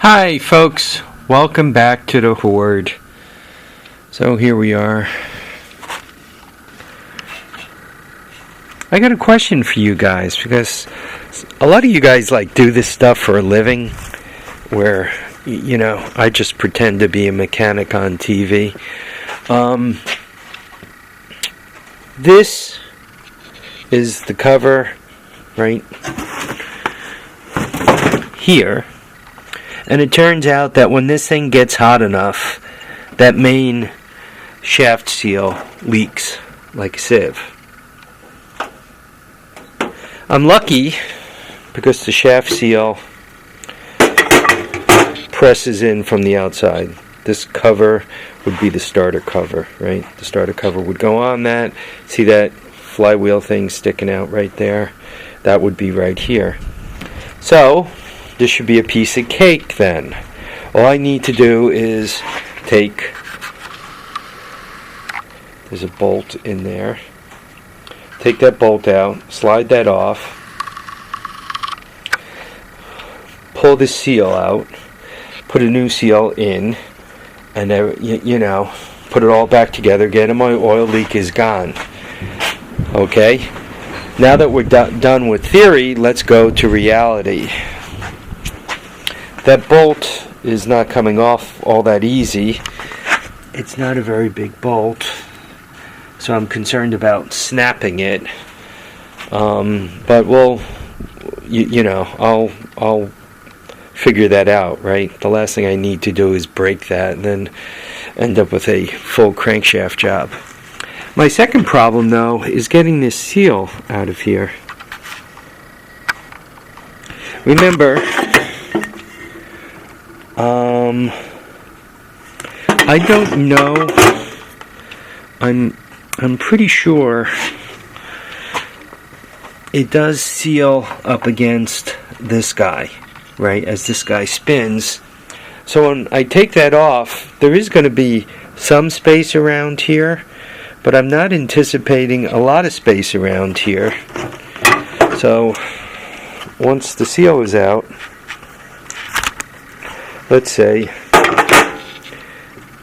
Hi folks, welcome back to the Hoard. So here we are. I got a question for you guys, because a lot of you guys do this stuff for a living, where I just pretend to be a mechanic on TV. This is the cover right here. And it turns out that when this thing gets hot enough, that main shaft seal leaks like a sieve. I'm lucky because the shaft seal presses in from the outside. This cover would be the starter cover, right? The starter cover would go on that. See that flywheel thing sticking out right there? That would be right here. So this should be a piece of cake then. All I need to do is there's a bolt in there. Take that bolt out, slide that off, pull the seal out, put a new seal in, and put it all back together. Get my oil leak is gone. Okay? Now that we're done with theory, let's go to reality. That bolt is not coming off all that easy. It's not a very big bolt, so I'm concerned about snapping it. But we'll, I'll figure that out, right? The last thing I need to do is break that and then end up with a full crankshaft job. My second problem, though, is getting this seal out of here. Remember, I don't know. I'm pretty sure it does seal up against this guy, right? As this guy spins. So when I take that off, there is going to be some space around here, but I'm not anticipating a lot of space around here. So once the seal is out, let's say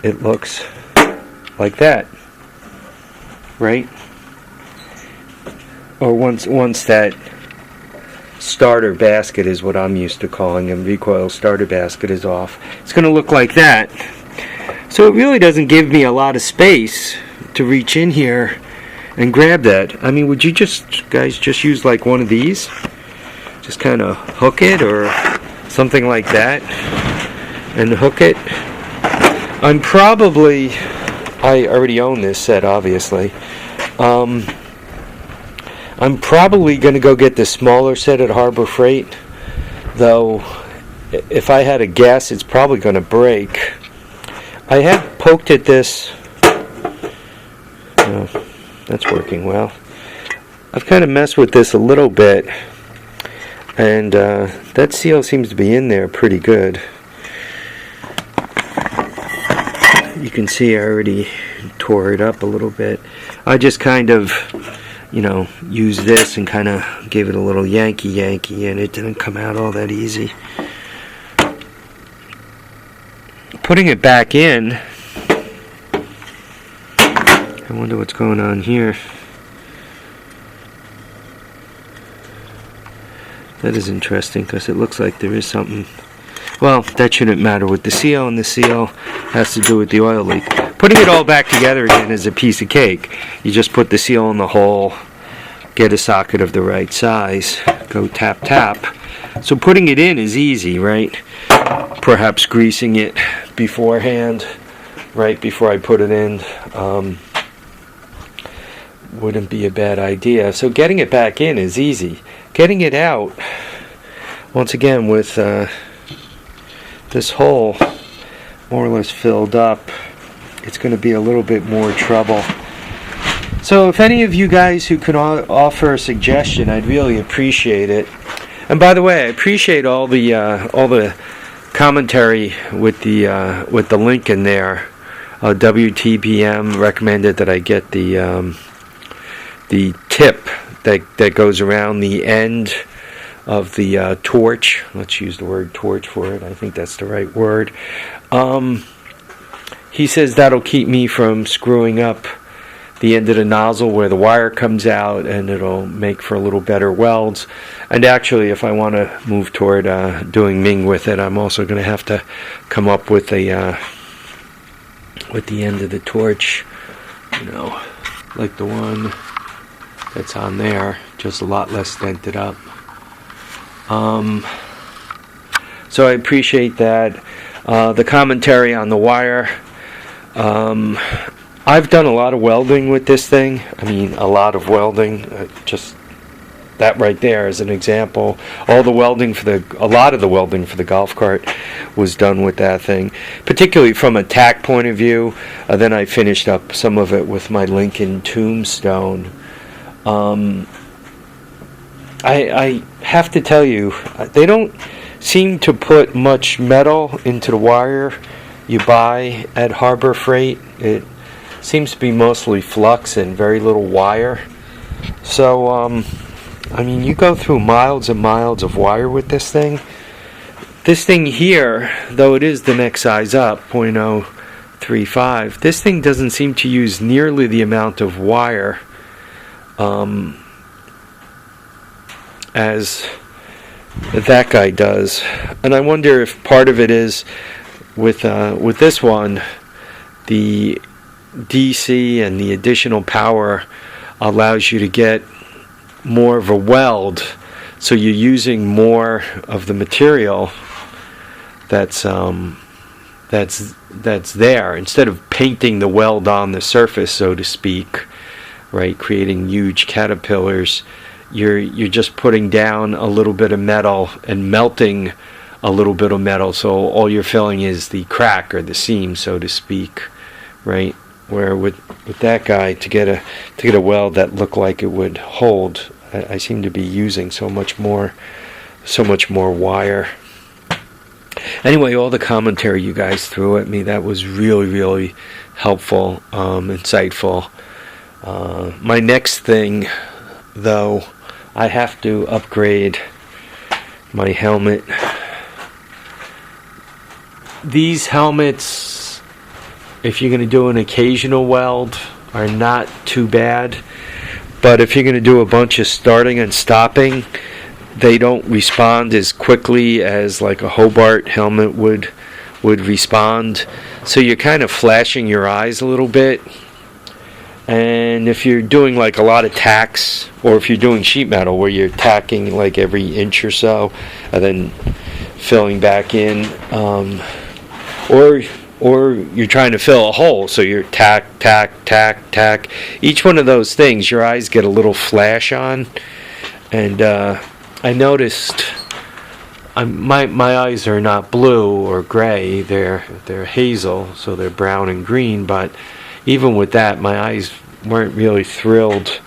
it looks like that, right? Or once that starter basket is what I'm used to calling them, recoil starter basket is off, it's going to look like that. So it really doesn't give me a lot of space to reach in here and grab that. I mean, would you guys just use like one of these? Just kind of hook it or something like that and hook it. I already own this set, obviously. I'm probably going to go get the smaller set at Harbor Freight, though if I had to guess, it's probably going to break. I have poked at this. Oh, that's working well. I've kind of messed with this a little bit, and that seal seems to be in there pretty good. You can see I already tore it up a little bit. I just kind of, used this and kind of gave it a little yanky, and it didn't come out all that easy. Putting it back in, I wonder what's going on here. That is interesting, because it looks like there is something. Well, that shouldn't matter with the seal, and the seal has to do with the oil leak. Putting it all back together again is a piece of cake. You just put the seal in the hole, get a socket of the right size, go tap tap. So putting it in is easy, right? Perhaps greasing it beforehand, right before I put it in, wouldn't be a bad idea. So getting it back in is easy. Getting it out, once again, with this hole more or less filled up, it's going to be a little bit more trouble. So if any of you guys who could offer a suggestion, I'd really appreciate it. And by the way, I appreciate all the commentary with the link in there. WTBM recommended that I get the tip that goes around the end the torch. Let's use the word torch for it. I think that's the right word. He says that'll keep me from screwing up the end of the nozzle where the wire comes out, and it'll make for a little better welds. And actually, if I want to move toward doing Ming with it, I'm also going to have to come up with a with the end of the torch, you know, like the one that's on there, just a lot less dented up. So I appreciate that. The commentary on the wire. I've done a lot of welding with this thing. I mean, a lot of welding. Just that right there is an example. A lot of the welding for the golf cart was done with that thing, particularly from a tack point of view. Then I finished up some of it with my Lincoln Tombstone. I have to tell you, they don't seem to put much metal into the wire you buy at Harbor Freight. It seems to be mostly flux and very little wire. So, I mean, you go through miles and miles of wire with this thing. This thing here, though it is the next size up, 0.035, this thing doesn't seem to use nearly the amount of wire as that guy does. And I wonder if part of it is with this one, the DC and the additional power allows you to get more of a weld, so you're using more of the material that's there, instead of painting the weld on the surface, so to speak, right, creating huge caterpillars. You're just putting down a little bit of metal and melting a little bit of metal, so all you're filling is the crack or the seam, so to speak, right? Where with that guy, to get a weld that looked like it would hold, I seem to be using so much more wire. Anyway, all the commentary you guys threw at me, that was really, really helpful, insightful. My next thing, though, I have to upgrade my helmet. These helmets, if you're going to do an occasional weld, are not too bad. But if you're going to do a bunch of starting and stopping, they don't respond as quickly as like a Hobart helmet would respond. So you're kind of flashing your eyes a little bit. And if you're doing like a lot of tacks, or if you're doing sheet metal where you're tacking like every inch or so and then filling back in, or you're trying to fill a hole, so you're tack. Each one of those things, your eyes get a little flash on. And I noticed my eyes are not blue or gray; they're hazel, so they're brown and green. But even with that, my eyes weren't really thrilled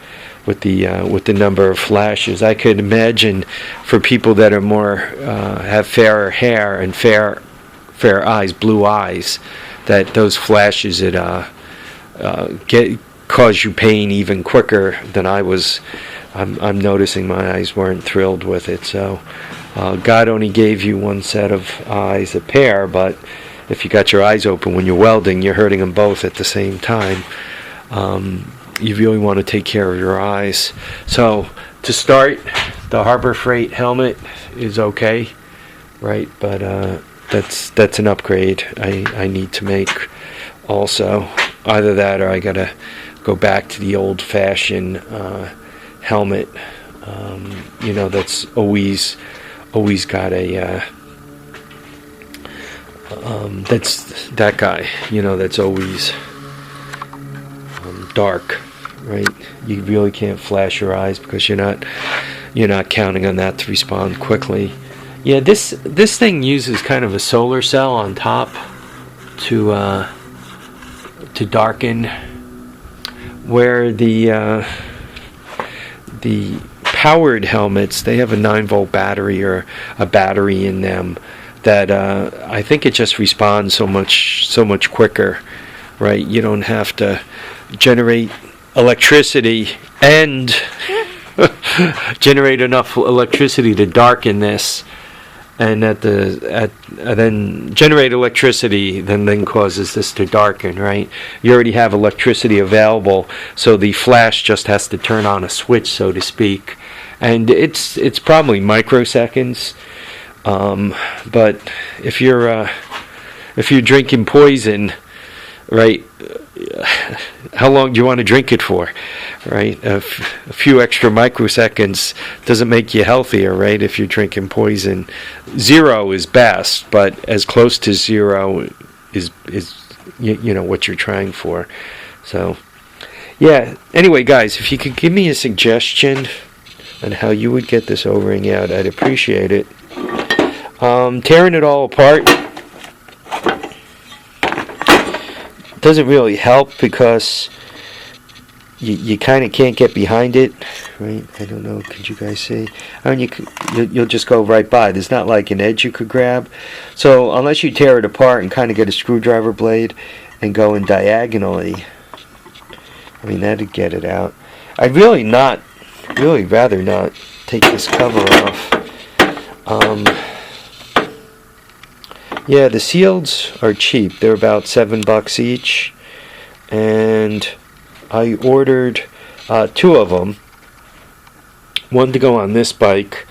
with the number of flashes. I could imagine for people that are more have fairer hair and fair eyes, blue eyes, that those flashes cause you pain even quicker than I was. I'm noticing my eyes weren't thrilled with it. So God only gave you one set of eyes, a pair, but if you got your eyes open when you're welding, you're hurting them both at the same time. You really want to take care of your eyes. So to start, the Harbor Freight helmet is okay, right? But that's an upgrade I need to make also. Either that, or I gotta go back to the old-fashioned helmet. That's always got a that's that guy. That's always dark, right? You really can't flash your eyes because you're not counting on that to respond quickly. Yeah, this thing uses kind of a solar cell on top to darken, where the powered helmets, they have a 9-volt battery or a battery in them that I think it just responds so much quicker, right? You don't have to generate electricity and generate enough electricity to darken this, and then generate electricity then causes this to darken, right? You already have electricity available, so the flash just has to turn on a switch, so to speak, and it's probably microseconds. But if you're drinking poison, right, how long do you want to drink it for, right? A few extra microseconds doesn't make you healthier, right? If you're drinking poison, 0 is best, but as close to 0 is you know what you're trying for. So yeah, anyway guys, if you could give me a suggestion on how you would get this O-ring out, I'd appreciate it. Tearing it all apart doesn't really help because you kind of can't get behind it, right? I don't know, could you guys see? I mean, you'll just go right by. There's not like an edge you could grab. So unless you tear it apart and kind of get a screwdriver blade and go in diagonally, I mean, that'd get it out. I'd really rather not take this cover off. Yeah, the seals are cheap. They're about $7 each, and I ordered 2 of them. One to go on this bike,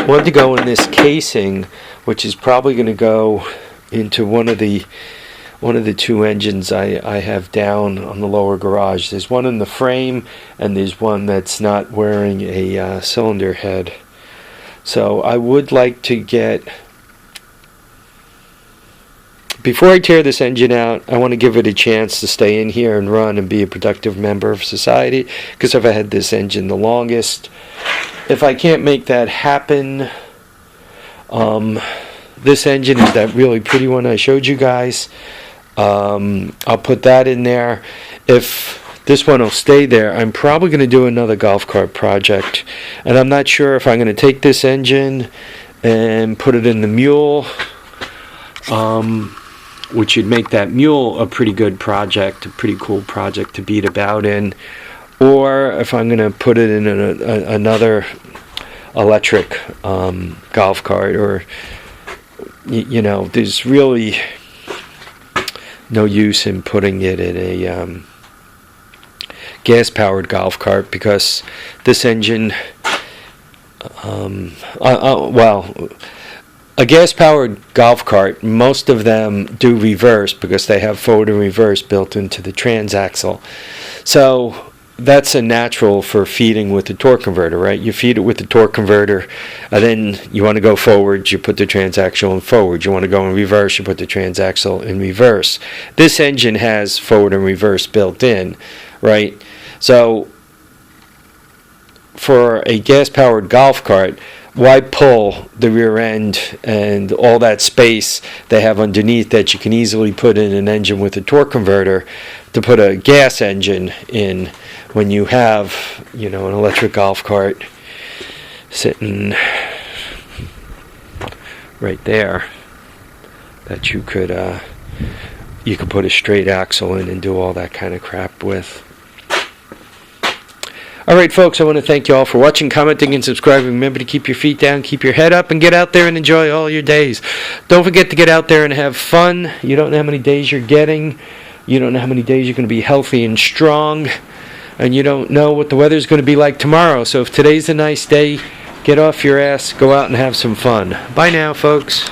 one to go in this casing, which is probably going to go into one of the 2 engines I have down on the lower garage. There's one in the frame, and there's one that's not wearing a cylinder head. So I would like to get, before I tear this engine out, I want to give it a chance to stay in here and run and be a productive member of society, because I've had this engine the longest. If I can't make that happen, this engine is that really pretty one I showed you guys. I'll put that in there. If this one will stay there, I'm probably going to do another golf cart project, and I'm not sure if I'm going to take this engine and put it in the mule, which would make that mule a pretty good project, a pretty cool project to beat about in, or if I'm going to put it in another electric golf cart, or you know, there's really no use in putting it in a gas-powered golf cart, because this engine, well, a gas-powered golf cart, most of them do reverse because they have forward and reverse built into the transaxle. So that's a natural for feeding with the torque converter, right? You feed it with the torque converter, and then you want to go forward, you put the transaxle in forward. You want to go in reverse, you put the transaxle in reverse. This engine has forward and reverse built in, right? So for a gas-powered golf cart, why pull the rear end and all that space they have underneath that you can easily put in an engine with a torque converter to put a gas engine in, when you have, you know, an electric golf cart sitting right there that you could put a straight axle in and do all that kind of crap with. Alright folks, I want to thank you all for watching, commenting, and subscribing. Remember to keep your feet down, keep your head up, and get out there and enjoy all your days. Don't forget to get out there and have fun. You don't know how many days you're getting. You don't know how many days you're going to be healthy and strong. And you don't know what the weather's going to be like tomorrow. So if today's a nice day, get off your ass, go out and have some fun. Bye now, folks.